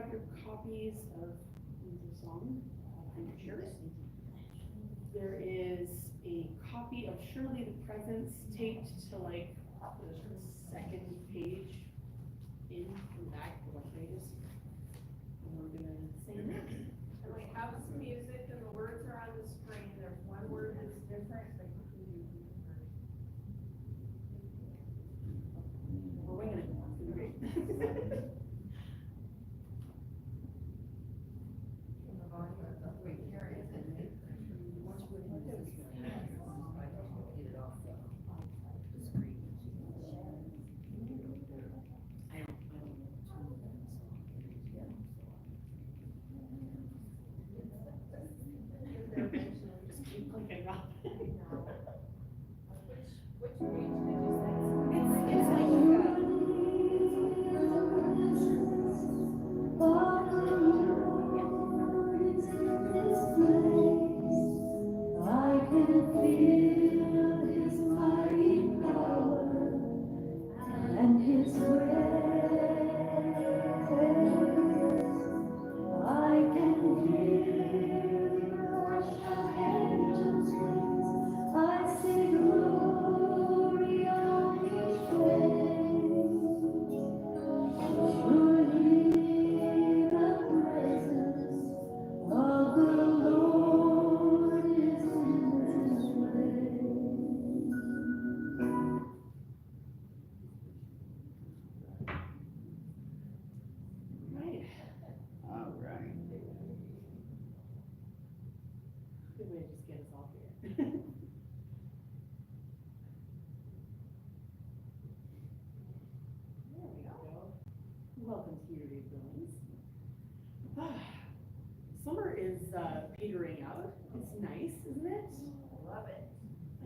have your copies of the song behind your chairs. There is a copy of Surely the Presence taped to like the second page in the back of the pages. And we're gonna sing that. And we have some music and the words are on the screen. There's one word that's different, but you can use it first. We're winging it. It's gonna be great. Wait, here is it. Just keep clicking up. Which page did you say? It's like I can feel his mighty power and his I can hear the rush of angels' wings. I see glory on his face. Surely the presence of the Lord is in this place. right. All right. Good way to just get us all here. There we go. Welcome to Unity of Billings. Summer is petering out. It's nice, isn't it? Love it.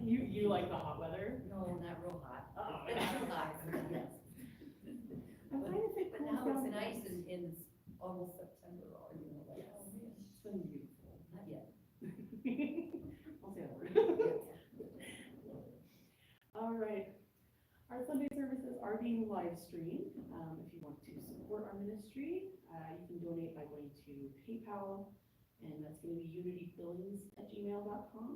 You like the hot weather? No, not real hot. Oh, It's too hot for me, yes. I'm trying to think. But now it's nice in almost September or, you know, like, Yes. oh man, It's been beautiful. not yet. I'll say that word. Yes. All right. Our Sunday services are being live streamed. If you want to support our ministry, you can donate by going to PayPal, and that's going to be unitybillings@gmail.com,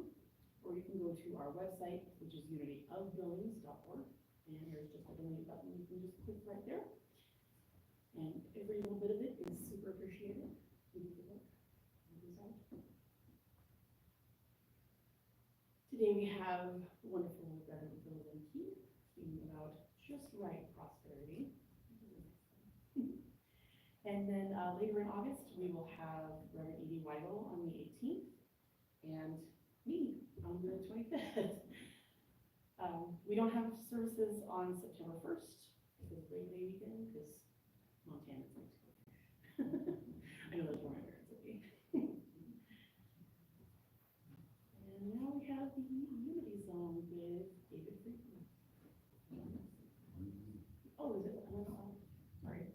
or you can go to our website, which is unityofbillings.org, and there's just a donate button. You can just click right there, and every little bit of it is super appreciated. We need to look. Today we have the wonderful Reverend Bill Zemke speaking about just right prosperity. And then later in August, we will have Reverend Edie Weigel on the 18th and me on the 25th. We don't have services on September 1st because of Labor Day weekend, because Montana's going to go. I know that's where my parents will be. And now we have the Unity song with David Friedman. Oh, is it? Oh, sorry.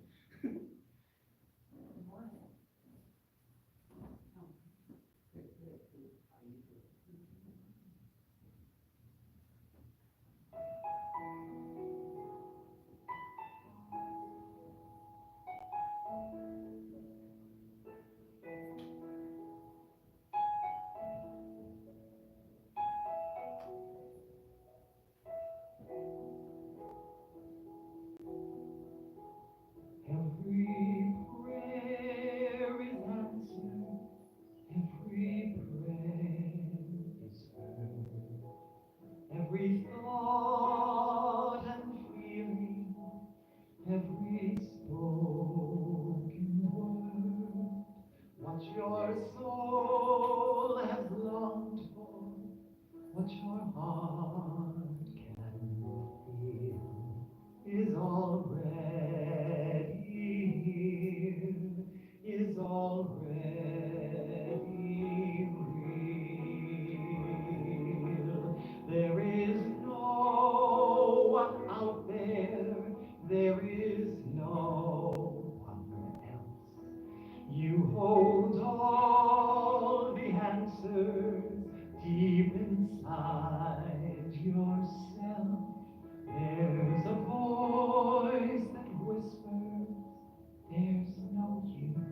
Every prayer is answered, every prayer is heard, every thought and feeling, every spoken word, what your soul has longed for, what your heart can feel, is already here, is already real. There is no one out there is no one else. You hold all the answers deep inside yourself. There's a voice that whispers, there's no use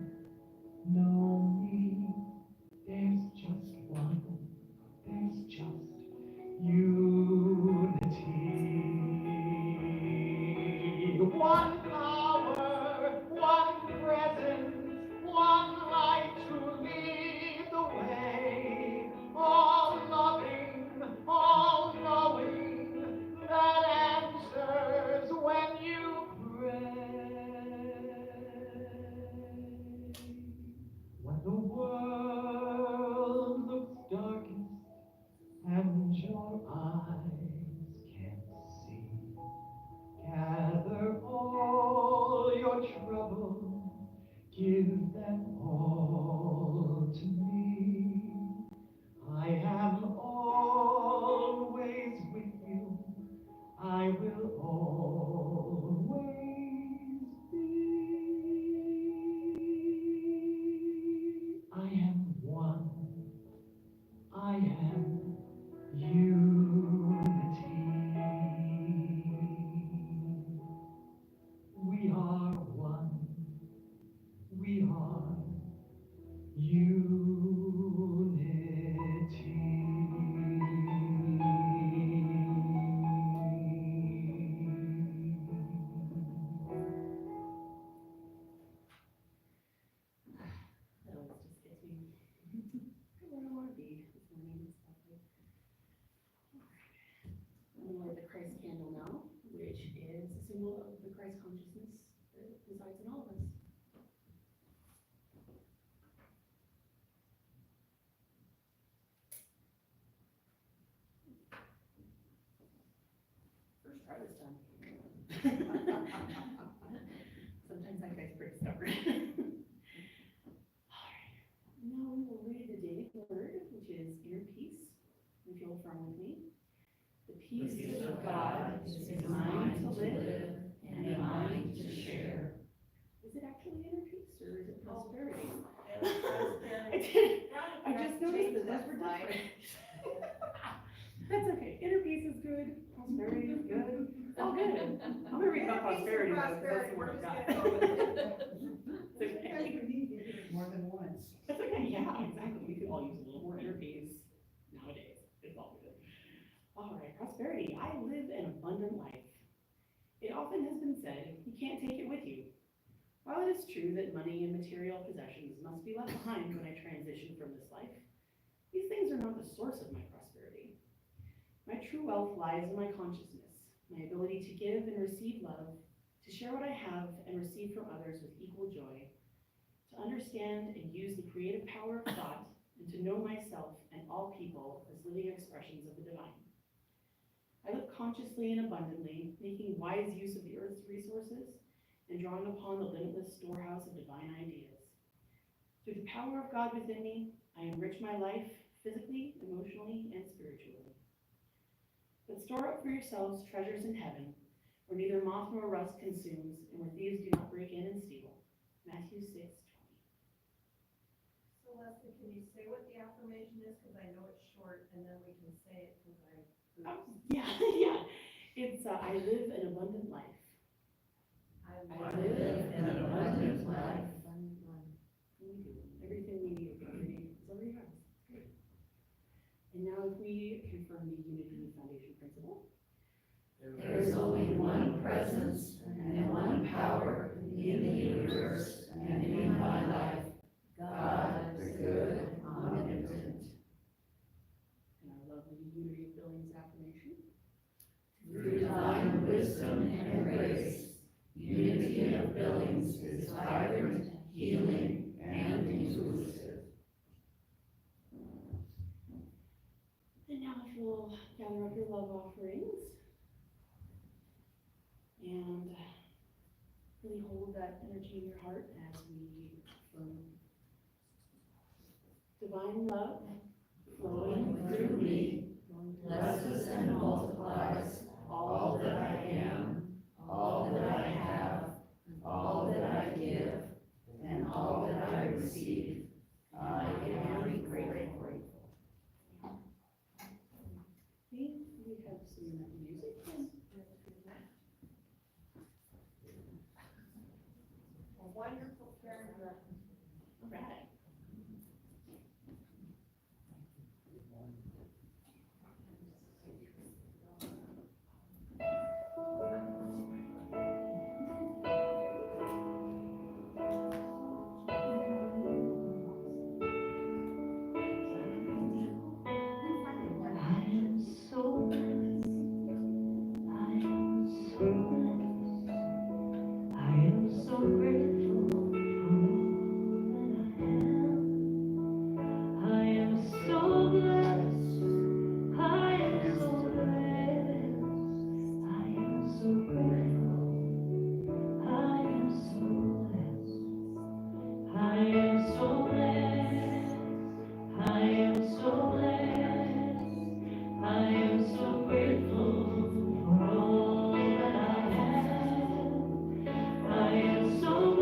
affirm with me. The peace of God is mine to live and mine to share. Is it actually inner peace or is it prosperity? I just noticed that those were different. That's okay. Inner peace is good. Prosperity is good. It's all good. I'm gonna read about prosperity. That's the word of God. It's okay. More than once. That's okay. Yeah, exactly. We could all use a little more inner peace nowadays. It's all good. All right, prosperity. I live an abundant life. It often has been said, you can't take it with you. While it is true that money and material possessions must be left behind when I transition from this life, these things are not the source of my prosperity. My true wealth lies in my consciousness, my ability to give and receive love, to share what I have and receive from others with equal joy, to understand and use the creative power of thought, and to know myself and all people as living expressions of the divine. I live consciously and abundantly, making wise use of the earth's resources and drawing upon the limitless storehouse of divine ideas. Through the power of God within me, I enrich my life physically, emotionally, and spiritually. But store up for yourselves treasures in heaven, where neither moth nor rust consumes, and where thieves do not break in and steal. Matthew 6:20. So Leslie, can you say what the affirmation is, because I know it's short, and then we can say it, because Yeah. It's, I live an abundant life. I live an abundant life. We do. Everything we need is already ours. Great. And now if we confirm the Unity Foundation principle. There is only one presence and one power in the universe and in my life, God the good, omnipotent. And our lovely Unity of Billings affirmation. Through divine wisdom and grace, Unity of Billings is vibrant, healing, and inclusive. And now if you'll gather up your love offerings and really hold that energy in your heart as we affirm divine love Flowing through me, blesses and multiplies all that I am, all that I have, all that I give, and all that I receive. I am grateful. We have some music. A wonderful paragraph. All right. So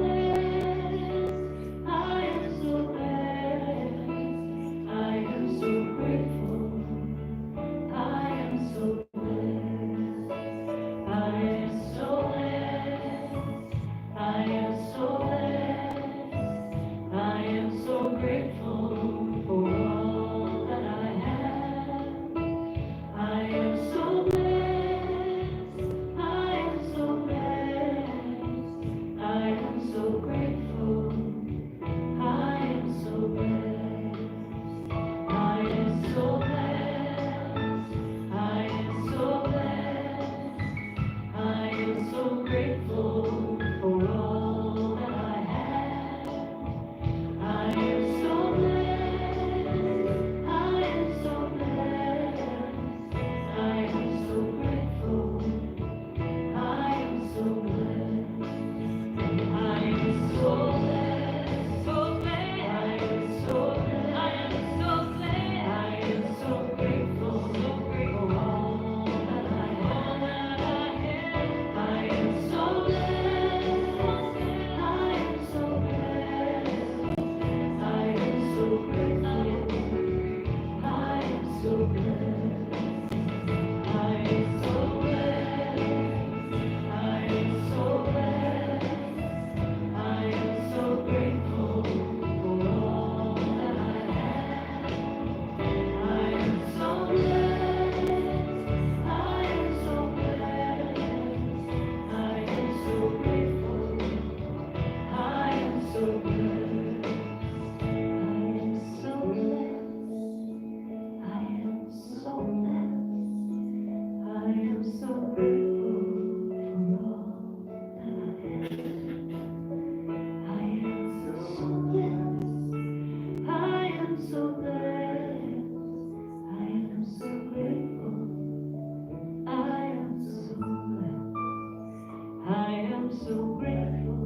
so grateful.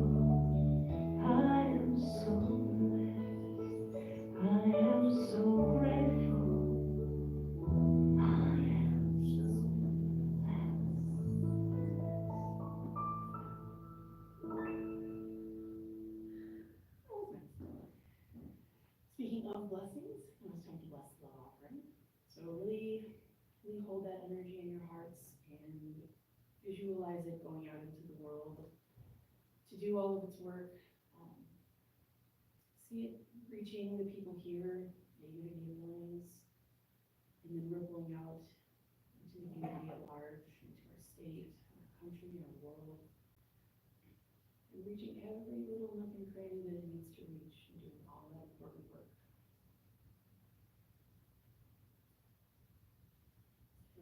I am so blessed. I am so grateful. I am so Speaking of blessings, now it's time to bless the offering. So really hold that energy in your hearts and visualize it going out into the world to do all of its work. See it reaching the people here at Unity of Billings, and then rippling out into the community at large, into our state, our country, our world, and reaching every little nook and cranny that it needs to reach and doing all that important work.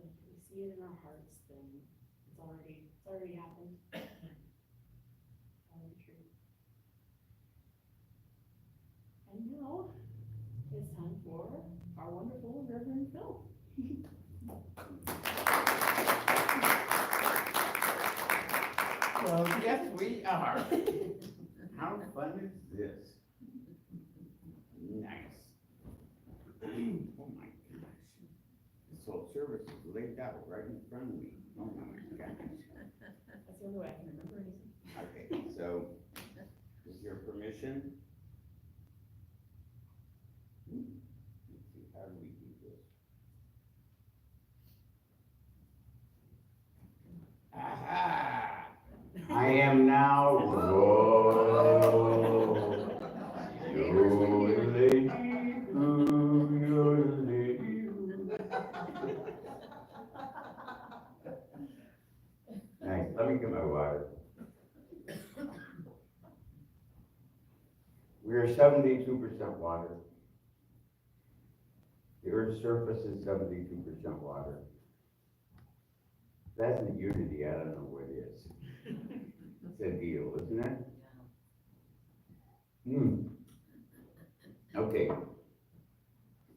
And if we see it in our hearts, then it's already happened. It's already true. And now it's time for our wonderful Reverend Phil. Well, yes, we are. How fun is this? Nice. Oh my gosh. This whole service is laid out right in front of me. Oh my gosh. That's the only way I can remember anything. Okay, so, with your permission? Let's see, how do we do this? Aha! I am now Nice, let me get my water. We are 72% water. The Earth's surface is 72% water. That's a unity, I don't know what it is. It's a deal, isn't it? Okay.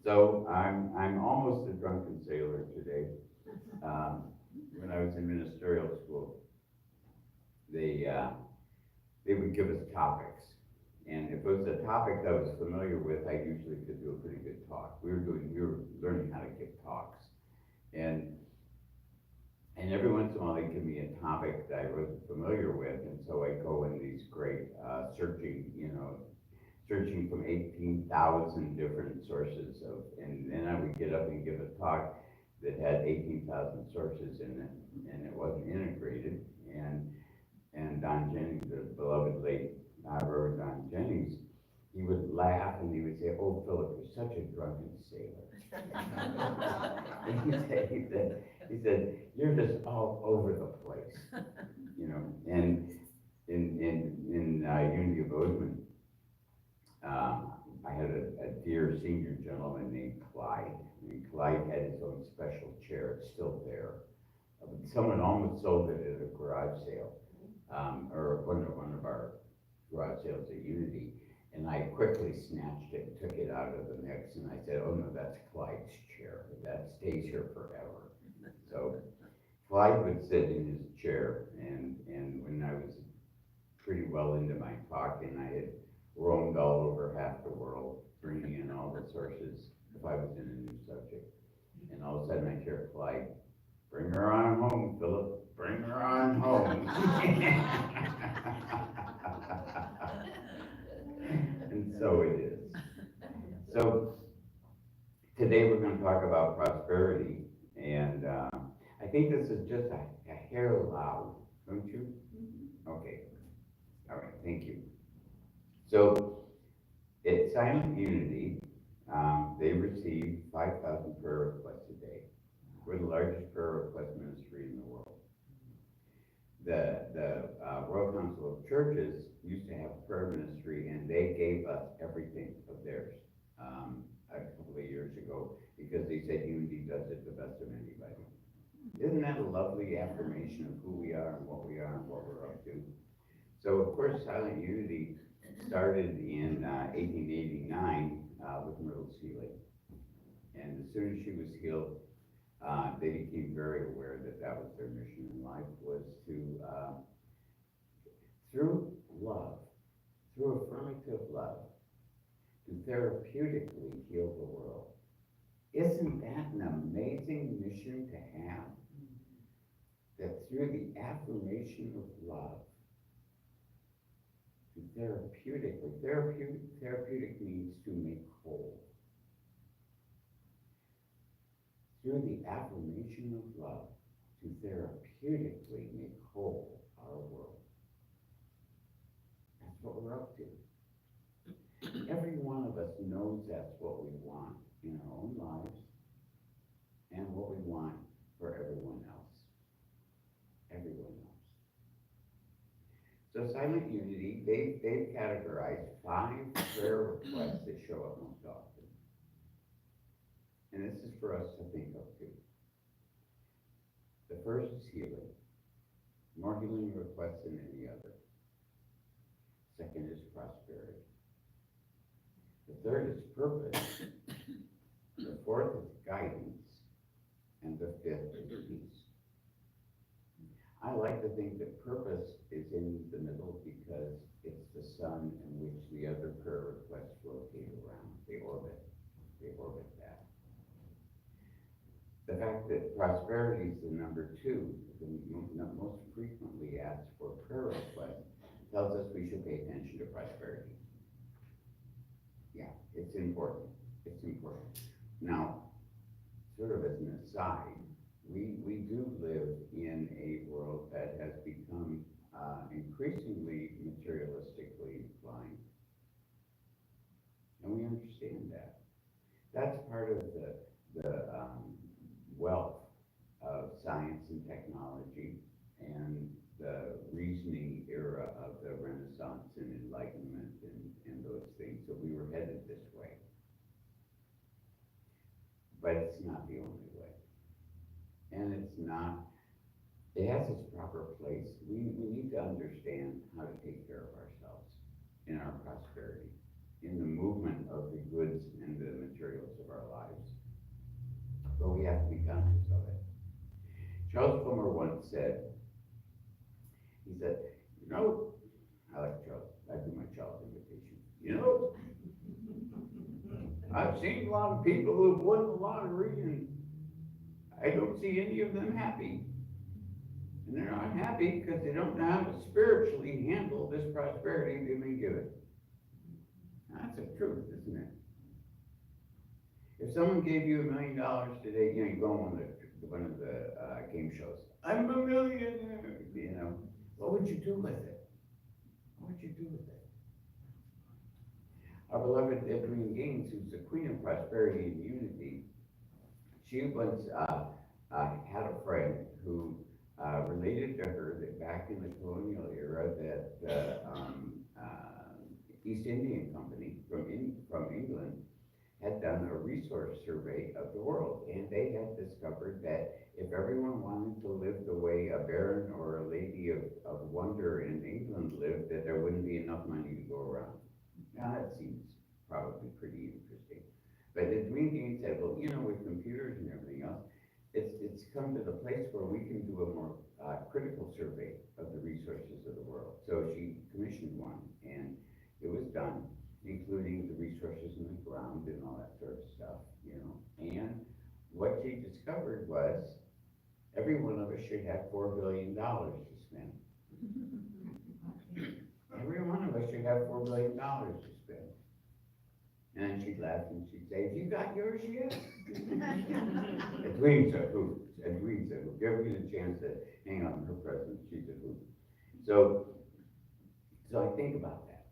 So I'm almost a drunken sailor today. When I was in ministerial school, they would give us topics. And if it was a topic that I was familiar with, I usually could do a pretty good talk. We were learning how to give talks. And every once in a while they give me a topic that I wasn't familiar with, and so I go in these great searching from 18,000 different sources and then I would get up and give a talk that had 18,000 sources in it, and it wasn't integrated. And Don Jennings, the beloved late Reverend Don Jennings, he would laugh and he would say, "Oh, Philip, you're such a drunken sailor." And he said, "You're just all over the place," And in Unity of Billings, I had a dear senior gentleman named Clyde. And Clyde had his own special chair. It's still there. Someone almost sold it at a garage sale, or one of our garage sales at Unity. And I quickly snatched it and took it out of the mix, and I said, "Oh no, that's Clyde's chair. That stays here forever." So Clyde would sit in his chair, and when I was pretty well into my talk, and I had roamed all over half the world, bringing in all the sources if I was in a new subject. And all of a sudden I hear Clyde, "Bring her on home, Philip, bring her on home." And so it is. So today we're going to talk about prosperity, and I think this is just a hair loud, don't you? Okay. All right, thank you. So at Silent Unity, they receive 5,000 prayer requests a day. We're the largest prayer request ministry in the world. The World Council of Churches used to have a prayer ministry, and they gave us everything of theirs a couple of years ago because they said Unity does it the best of anybody. Isn't that a lovely affirmation of who we are and what we are and what we're up to? So of course, Silent Unity started in 1889 with Myrtle's healing. And as soon as she was healed, they became very aware that that was their mission in life, was to through love, through affirmative love, to therapeutically heal the world. Isn't that an amazing mission to have? That through the affirmation of love, to therapeutic means to make whole. Through the affirmation of love, to therapeutically make whole our world. That's what we're up to. Every one of us knows that's what we want in our own lives and what we want for everyone else. Everyone else. So Silent Unity, they've categorized 5 prayer requests that show up most often. And this is for us to think of too. The first is healing. More healing requests than any other. Second is prosperity. The third is purpose. The fourth is guidance. And the fifth is peace. I like to think that purpose is in the middle because it's the sun in which the other prayer requests rotate around. They orbit that. The fact that prosperity is the number 2, the most frequently asked for prayer request, tells us we should pay attention to prosperity. Yeah, it's important. It's important. Now, sort of as an aside, we do live in a world that has become increasingly materialistically inclined. And we understand that. That's part of the wealth of science and technology and the reasoning era of the Renaissance and Enlightenment and those things. So we were headed this way. But it's not the only way. And it's not, it has its proper place. We need to understand how to take care of ourselves in our prosperity, in the movement of the goods and the materials of our lives. But we have to be conscious of it. Charles Plummer once said, he said, I like Charles, I do my Charles invitation. I've seen a lot of people who've won the lottery and I don't see any of them happy. And they're not happy because they don't know how to spiritually handle this prosperity they've been given. That's the truth, isn't it? If someone gave you $1 million today, you go on one of the game shows. I'm a millionaire, what would you do with it? What would you do with it? Our beloved Edwin Gaines, who's the queen of prosperity and unity, she once had a friend who related to her that back in the colonial era that the East Indian Company from England had done a resource survey of the world, and they had discovered that if everyone wanted to live the way a baron or a lady of wonder in England lived, that there wouldn't be enough money to go around. Now that seems probably pretty interesting. But Edwin Gaines said, well, with computers and everything else, it's come to the place where we can do a more critical survey of the resources of the world. So she commissioned one, and it was done, including the resources in the ground and all that sort of stuff, And what she discovered was every one of us should have $4 billion to spend. Every one of us should have $4 billion to spend. And then she'd laugh and she'd say, "Have you got yours yet?" Edwin said, "Who?" Edwin said, "If you ever get a chance to hang on her presence," she said, "Who?" So I think about that.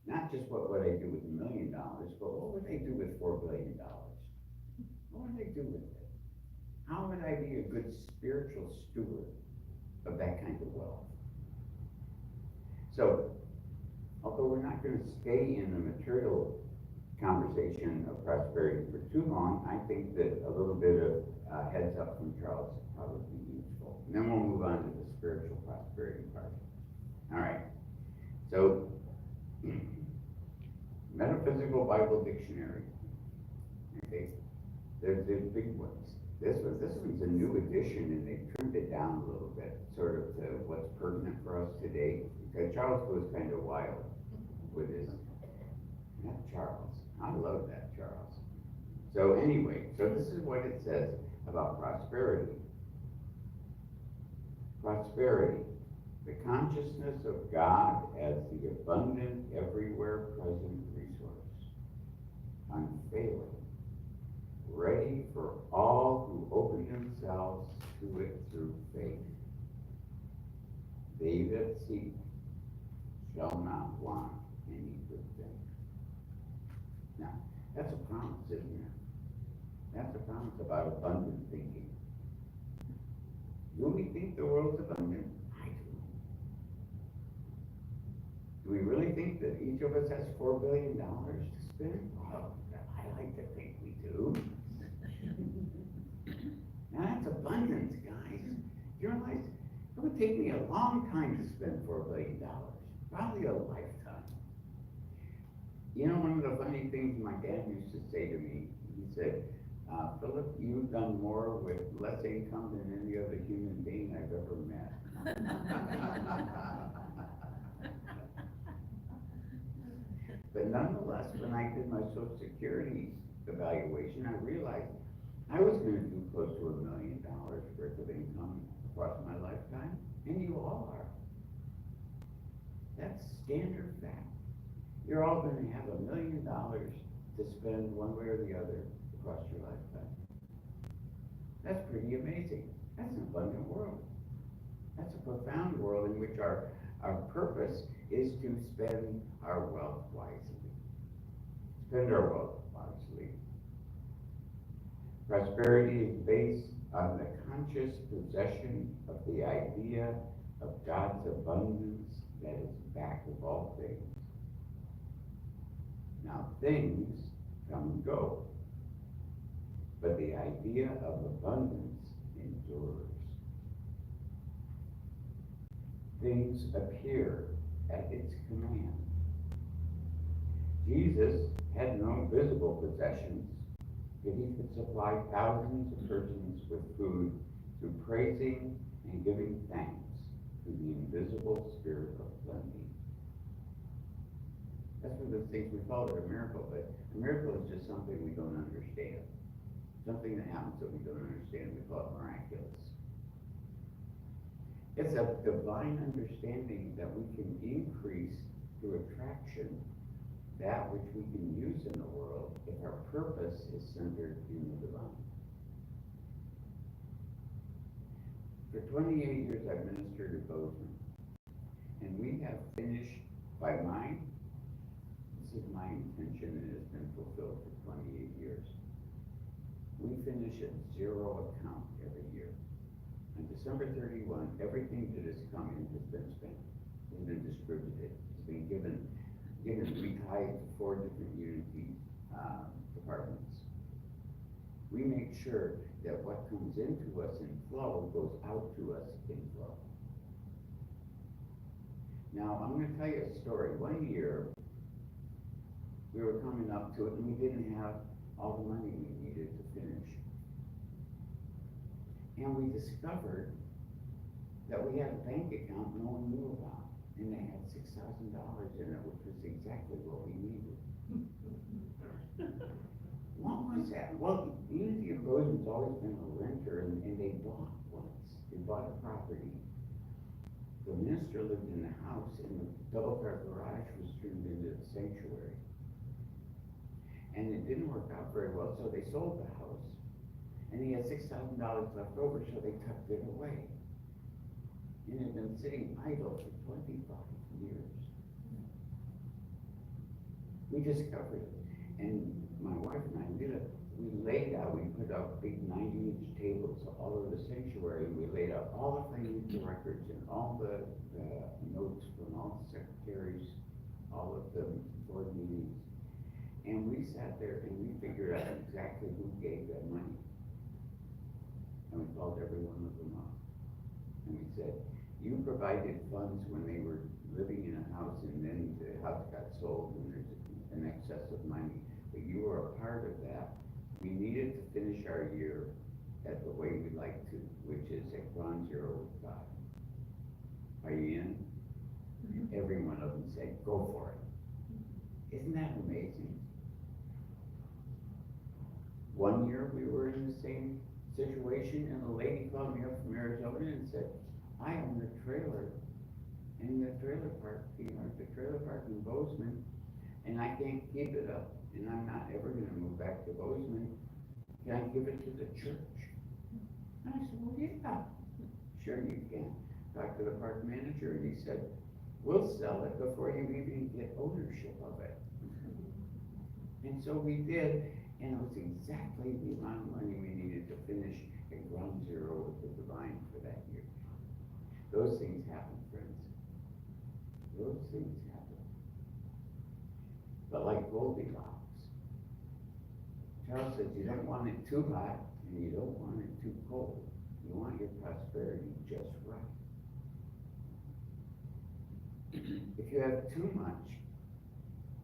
Not just what would I do with $1 million, but what would I do with $4 billion? What would I do with it? How would I be a good spiritual steward of that kind of wealth? So, although we're not going to stay in the material conversation of prosperity for too long, I think that a little bit of heads up from Charles will probably be useful. And then we'll move on to the spiritual prosperity part. All right. So, Metaphysical Bible Dictionary. Okay. There's big ones. This one's a new edition, and they trimmed it down a little bit, sort of to what's pertinent for us today. Because Charles goes kind of wild with his, not Charles, I love that Charles. So anyway, so this is what it says about prosperity. Prosperity, the consciousness of God as the abundant, everywhere present resource, unfailing, ready for all who open themselves to it through faith. They that seek shall not want any good thing. Now, that's a promise, isn't it? That's a promise about abundant thinking. Do we think the world's abundant? I do. Do we really think that each of us has $4 billion to spend? Well, I like to think we do. Now that's abundance, guys. You realize it would take me a long time to spend $4 billion, probably a lifetime. You know, one of the funny things my dad used to say to me, he said, Philip, you've done more with less income than any other human being I've ever met. But nonetheless, when I did my Social Security evaluation, I realized I was going to do close to $1 million worth of income across my lifetime, and you all are. That's standard fact. You're all going to have $1 million to spend one way or the other across your lifetime. That's pretty amazing. That's an abundant world. That's a profound world in which our purpose is to spend our wealth wisely. Spend our wealth wisely. Prosperity is based on the conscious possession of the idea of God's abundance that is back of all things. Now, things come and go, but the idea of abundance endures. Things appear at its command. Jesus had no visible possessions, yet he could supply thousands of persons with food through praising and giving thanks to the invisible spirit of plenty. That's one of the things we call it a miracle, but a miracle is just something we don't understand. Something that happens that we don't understand, we call it miraculous. It's a divine understanding that we can increase through attraction that which we can use in the world if our purpose is centered in the divine. For 28 years I've ministered at Bozeman, and we have finished by mine. This is my intention, and it's been fulfilled for 28 years. We finish at zero account every year. On December 31, everything that has come in has been spent, has been distributed, has been given. We tithe to 4 different Unity departments. We make sure that what comes into us in flow goes out to us in flow. Now, I'm going to tell you a story. One year, we were coming up to it, and we didn't have all the money we needed to finish. And we discovered that we had a bank account no one knew about, and they had $6,000 in it, which was exactly what we needed. What was that? Well, Unity of Billings has always been a renter, and they bought once. They bought a property. The minister lived in the house, and the double-car garage was turned into a sanctuary. And it didn't work out very well, so they sold the house. And he had $6,000 left over, so they tucked it away. And it had been sitting idle for 25 years. We discovered it. And my wife and I did it. We laid out, we put out big 90-inch tables all over the sanctuary, and we laid out all the financial records and all the notes from all the secretaries, all of the board meetings. And we sat there and we figured out exactly who gave that money. And we called every one of them up. And we said, you provided funds when they were living in a house, and then the house got sold and there's an excess of money. But you were a part of that. We needed to finish our year at like to, which is at ground zero with God. Are you in? Every one of them said, go for it. Isn't that amazing? One year we were in the same situation and a lady called me up from Arizona and said, I own a trailer in the trailer park, the trailer park in Bozeman, and I can't keep it up, and I'm not ever gonna move back to Bozeman. Can I give it to the church? And I said, well, yeah, sure you can. Talked to the park manager and he said, we'll sell it before you even get ownership of it. And so we did, and it was exactly the amount of money we needed to finish at ground zero with the divine for that year. Those things happen, friends. Those things happen. But like Goldilocks, Charles said you don't want it too hot and you don't want it too cold. You want your prosperity just right. If you have too much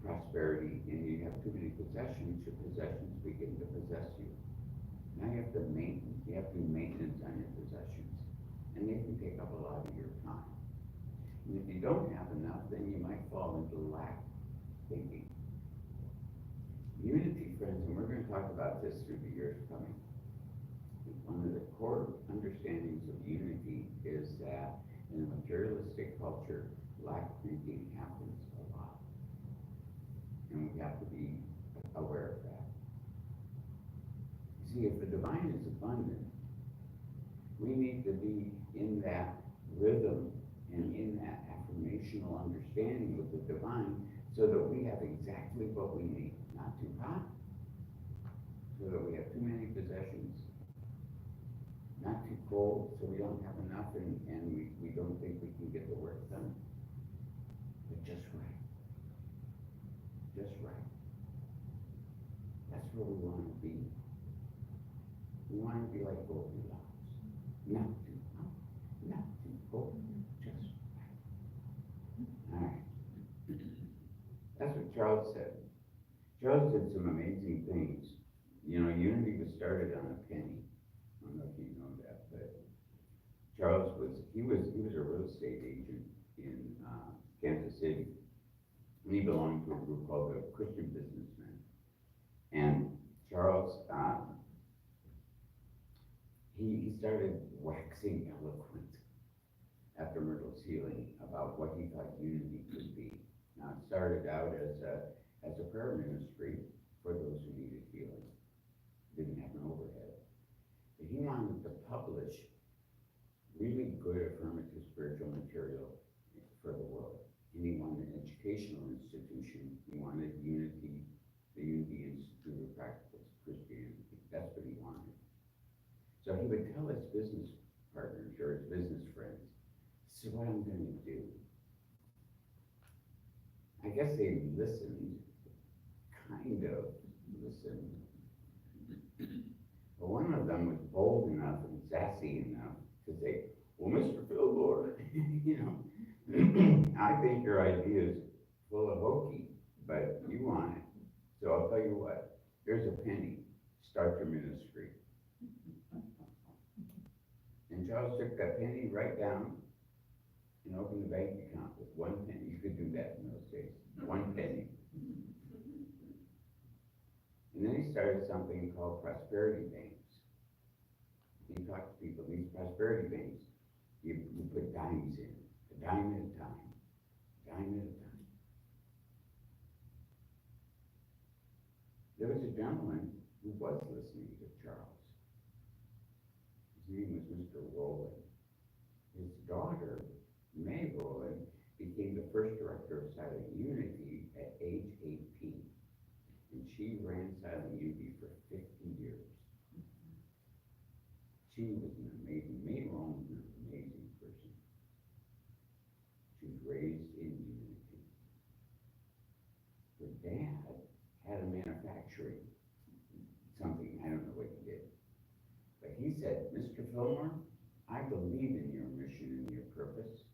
prosperity and you have too many possessions, your possessions begin to possess you. Now you have to do maintenance on your possessions, and they can take up a lot of your time. And if you don't have enough, then you might fall into lack thinking. Unity, friends, and we're going to talk about this through the years coming. One of the core understandings of unity is that in a materialistic culture, lack thinking happens a lot. And we have to be aware of that. See, if the divine is abundant, we need to be in that rhythm and in that affirmational understanding with the divine so that we have exactly what we need. Not too hot, so that we have too many possessions. Not too cold, so we don't have enough and we don't think we can get the work done. But just right. Just right. That's where we want to be. We want to be like Goldilocks. Not too hot, not too cold, just right. All right. That's what Charles said. Charles did some amazing things. You know, Unity was started on a penny. I don't know if you know that, but Charles was a real estate agent in Kansas City. And he belonged to a group called the Christian Businessmen. And Charles, he started waxing eloquent after Myrtle's healing about what he thought unity could be. Now it started out as a prayer ministry for those who needed healing. Didn't have an overhead. But he wanted to publish really good affirmative spiritual material for the world. And he wanted an educational institution. He wanted Unity, the Unity Institute of Practical Christianity. That's what he wanted. So he would tell his business partners or his business friends, this is what I'm going to do. I guess they listened, kind of listened. But one of them was bold enough and sassy enough to say, well, Mr. Fillmore, you know, I think your idea is full of hokey, but you want it. So I'll tell you what, here's a penny, start your ministry. And Charles took that penny right down and opened the bank account with 1 penny. You could do that in those days, 1 penny. And then he started something called prosperity banks. He talked to people, these prosperity banks, you put dimes in, a dime at a time, dime at a time. There was a gentleman who was listening to Charles. His name was Mr. Rowland. His daughter, May Rowland, became the first director of Silent Unity at age 18. And she ran Silent Unity for 50 years. She was an amazing, May Rowland was an amazing person. She was raised in Unity. Her dad had a manufacturing, something, I don't know what he did. But he said, Mr. Fillmore, I believe in your mission and your purpose.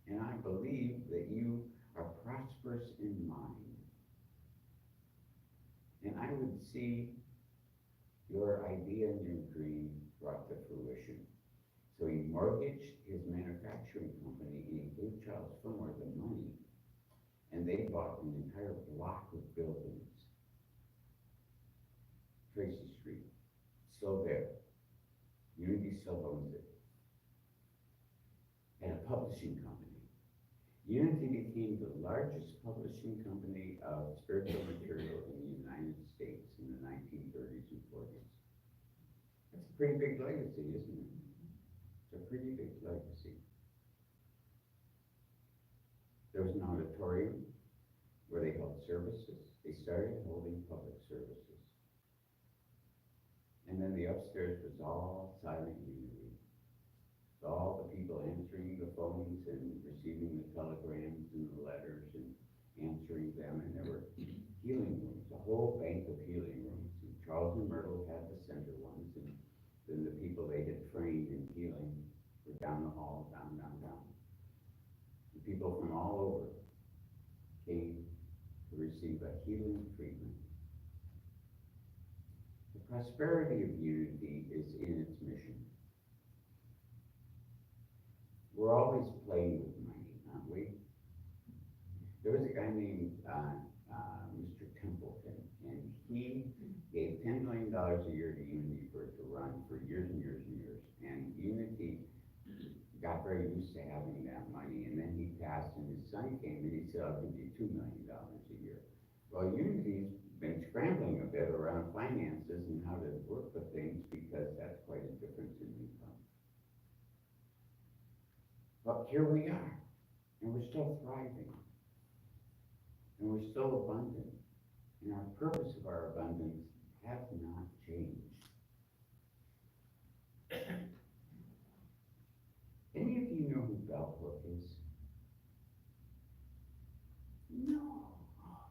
And I believe that you are prosperous in mind. And I would see your idea and your dream brought to fruition. So he mortgaged his manufacturing company and he gave Charles Fillmore the money, and they bought an entire block of buildings. Tracy Street, still there. Unity still owns it. And a publishing company. Unity became the largest publishing company of spiritual material in the United States in the 1930s and 40s. That's a pretty big legacy, isn't it? It's a pretty big legacy. There was an auditorium where they held services. They started holding public services. And then the upstairs was all silent unity. All the people answering the phones and receiving the telegrams and the letters and answering them. And there were healing rooms, a whole bank of healing rooms. And Charles and Myrtle had the center ones. And then the people they had trained in healing were down the hall, down. The people from all over came to receive a healing treatment. The prosperity of Unity is in its mission. We're always playing with money, aren't we? There was a guy named Mr. Templeton, and he gave $10 million a year to Unity for it to run for years and years and years. And Unity got very used to having that money, and then he passed, and his son came, and he said, "I'll give you $2 million a year." Well, Unity's been scrambling a bit around finances and how to work with things, because that's quite a difference in income. But here we are, and we're still thriving, and we're still abundant, and our purpose of our abundance has not changed. Any of you know who Bell Hook is? No. Oh,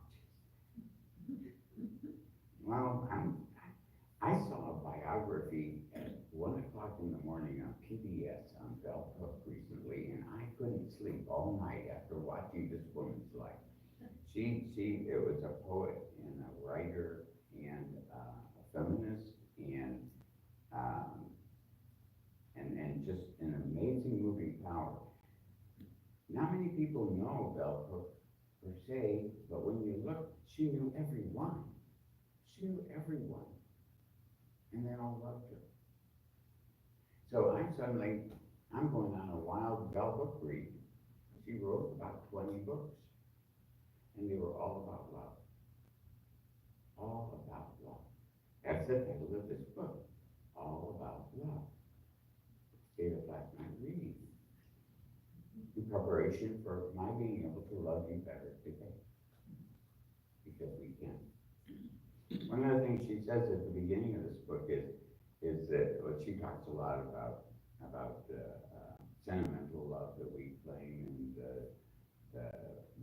well, I saw a biography at 1 o'clock in the morning on PBS on Bell Hook recently, and I couldn't sleep all night after watching this woman's life. It was a poet and a writer and a feminist and just an amazing moving power. Not many people know Bell Hook per se, but when you look, she knew everyone. She knew everyone, and they all loved her. So I'm going on a wild Bell Hook read. She wrote about 20 books, and they were all about love. All about love. That's the title of this book, All About Love. Stayed up last night reading, in preparation for my being able to love you better today, because we can. One of the things she says at the beginning of this book is that, well, she talks a lot about sentimental love that we claim, and the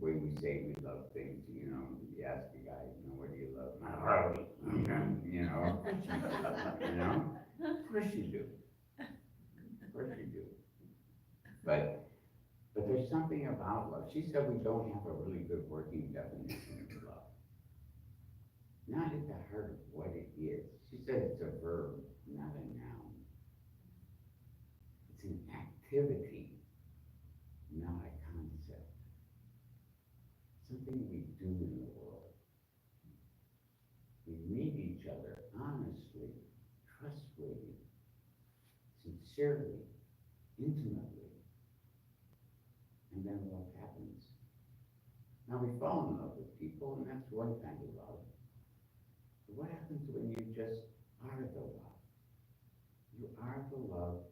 way we say we love things. You know, you ask a guy, what do you love? My Harley. You know, of course you do. Of course you do. But there's something about love. She said we don't have a really good working definition of love. Not at the heart of what it is. She said it's a verb, not a noun. It's an activity, not a concept. Something we do in the world. We meet each other honestly, trustworthy, sincerely, intimately, and then love happens. Now we fall in love with people, and that's one kind of love. But what happens when you just are the love? You are the love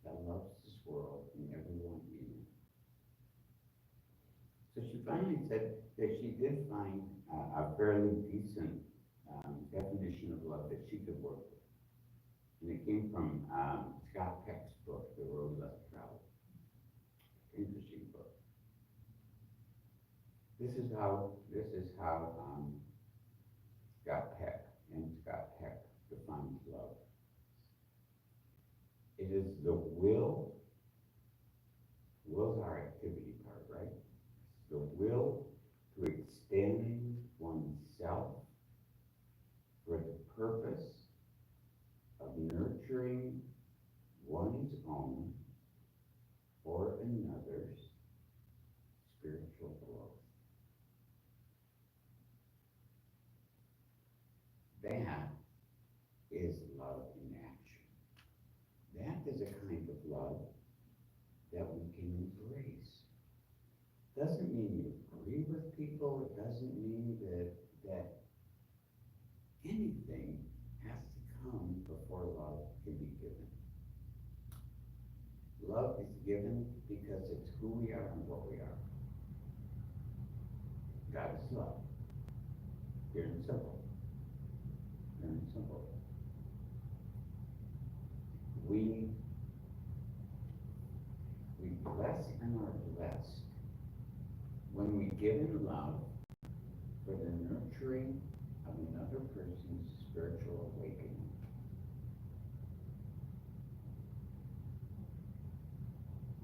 that loves this world and everyone in it. So she finally said that she did find a fairly decent definition of love that she could work with. And it came from Scott Peck's book, The Road Less Traveled. Interesting book. This is how Scott Peck defines love. It is the will's our activity part, right? The will to extend oneself for the purpose of nurturing Doesn't mean you agree with people, it doesn't mean that anything has to come before love can be given. Love is given because it's who we are and what we are. God is love. Pure and simple. Pure and simple. We bless and are blessed when we give in love for the nurturing of another person's spiritual awakening.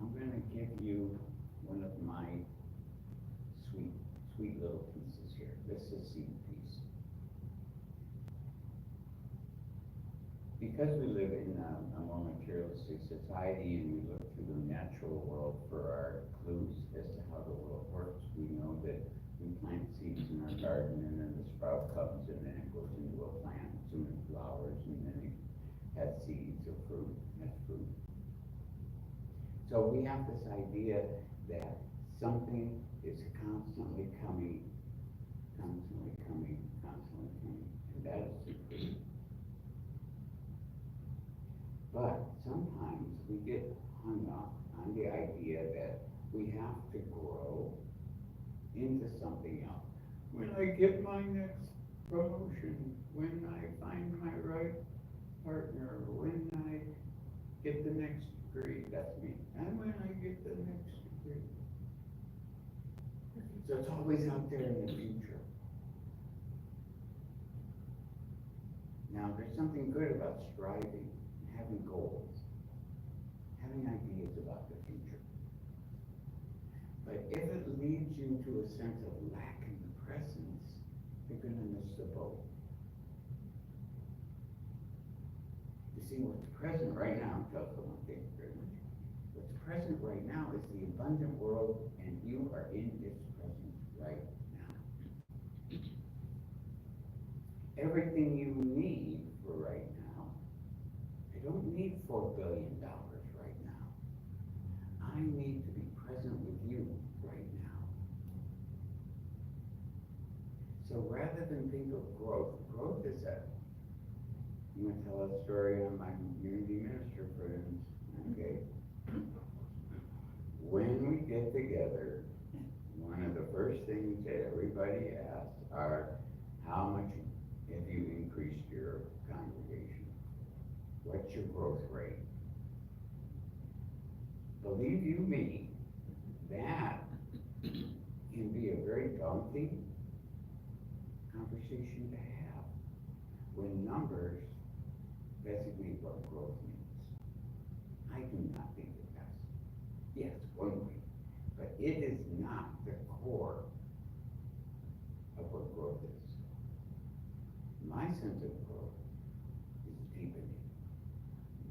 I'm going to give you one of my sweet little pieces here. This is seed piece. Because we live in a more materialistic society and we look to the natural world for our clues as to how the world works, we know that we plant seeds in our garden and then the sprout comes and then it goes into a plant, soon it flowers, and then it has seeds or fruit, has fruit. So we have this idea that something is constantly coming, and that is the fruit. But sometimes we get hung up on the idea that we have to grow into something else. When I get my next promotion, when I find my right partner, when I get the next degree, that's me, and when I get the next degree. So it's always out there in the future. Now, there's something good about striving, having goals, having ideas about the future. But if it leads you to a sense of lack in the presence, you're going to miss the boat. You see, what's present right now, thank you very much. What's present right now is the abundant world, and you are in its presence right now. Everything you need for right now, I don't need $4 billion right now. I need to be present with you right now. So rather than think of growth is that. I'm going to tell a story on my Unity minister friends, okay? When we get together, one of the first things that everybody asks are, how much have you increased your congregation? What's your growth rate? Believe you me, that can be a very daunting conversation to have when numbers designate what growth means. I do not think it does. Yes, one way, but it is not the core of what growth is. My sense of growth is deepening.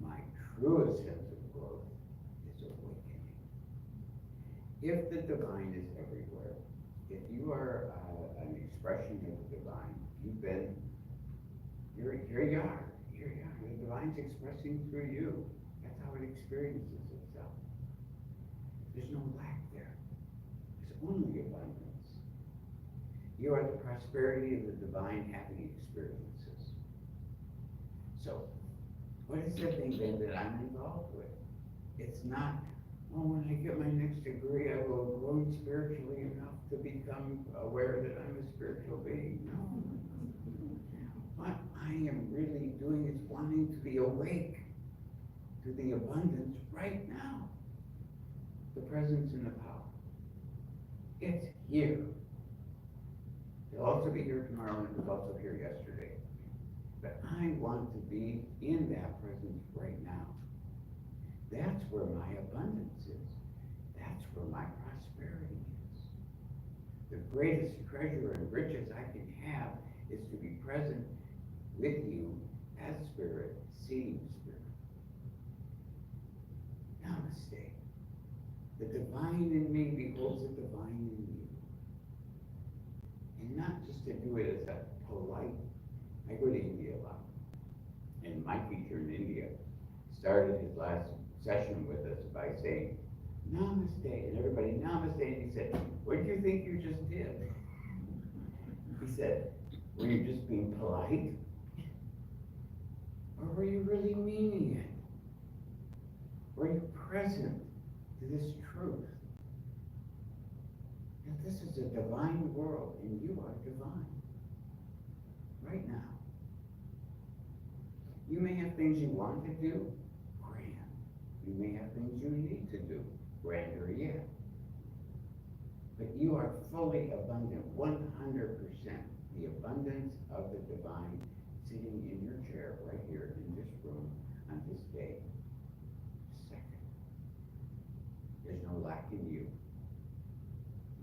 My truest sense of growth is awakening. If the divine is everywhere, if you are an expression of the divine, here you are. The divine's expressing through you. That's how it experiences itself. There's no lack there. There's only abundance. You are the prosperity of the divine having experiences. So, what is the thing then that I'm involved with? It's not, when I get my next degree, I will grow spiritually enough to become aware that I'm a spiritual being. No. What I am really doing is wanting to be awake to the abundance right now. The presence and the power. It's here. It'll also be here tomorrow, and it was also here yesterday. But I want to be in that presence right now. That's where my abundance is. That's where my prosperity is. The greatest treasure and riches I can have is to be present with you as spirit, seeing spirit. Namaste. The divine in me beholds the divine in you. And not just to do it as a polite, I go to India a lot. And my teacher in India started his last session with us by saying, namaste, and everybody, namaste, and he said, what do you think you just did? He said, were you just being polite? Or were you really meaning it? Were you present to this truth? That this is a divine world, and you are divine. Right now. You may have things you want to do, grand. You may have things you need to do, grander yet. But you are fully abundant, 100%. The abundance of the divine sitting in your chair right here in this room on this day. Second. There's no lack in you.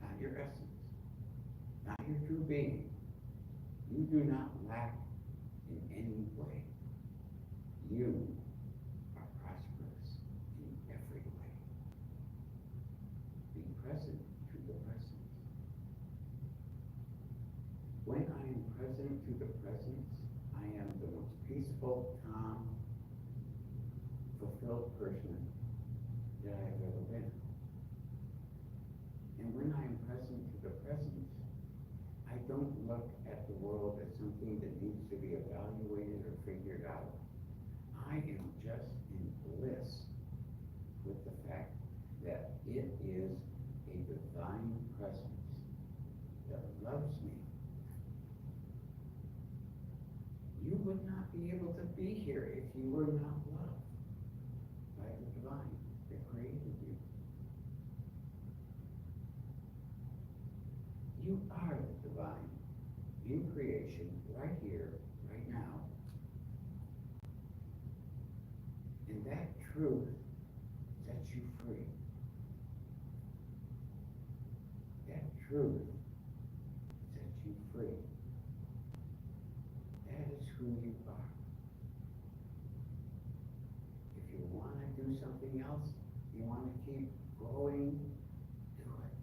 Not your essence. Not your true being. You do not lack in any way. You are prosperous in every way. Be present to the present. When I am present to the present, I am the most peaceful, calm, fulfilled person that I have ever been. And when I am present to the present, I don't look at the world as something that needs to be evaluated or figured out. I am just in bliss with the fact that it is a divine presence that loves me. You would not be able to be here if you were not loved by the divine that created you. You are the divine in creation, right here, right now. And that truth sets you free. That truth sets you free. That is who you are. If you want to do something else, you want to keep growing, do it.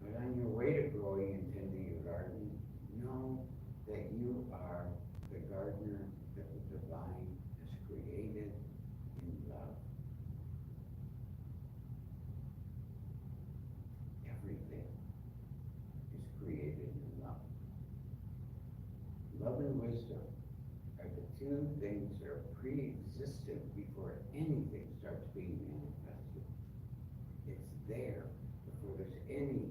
But on your way to growing and tending your garden, know that you are the gardener that the divine has created in love. Everything is created in love. Love and wisdom are the two things that are pre-existent before anything starts being manifested. It's there before there's any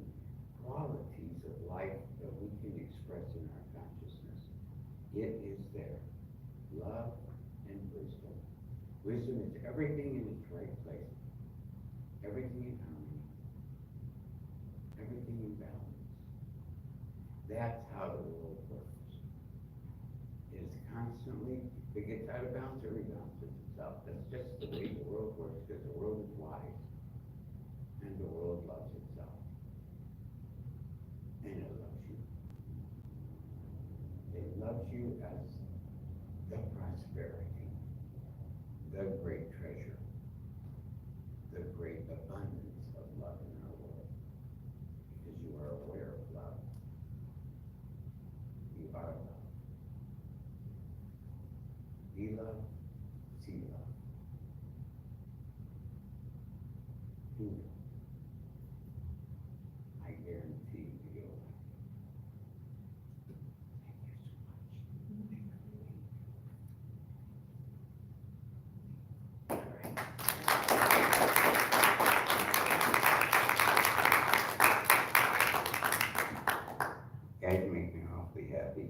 qualities of life that we can express in our consciousness. It is there. Love and wisdom. Wisdom is everything in its right place. Everything in harmony. Everything in balance. That's how the world works. It is constantly, if it gets out of balance, it rebalances itself. That's just the way the world works, because the world is wise. And the world loves itself. And it loves you. It loves you as the prosperity, the great treasure, the great abundance of love in our world. Because you are aware of love. You are love. Be love, see love. Do it. I guarantee you'll like it. Thank you so much. All right. Guys make me awfully happy.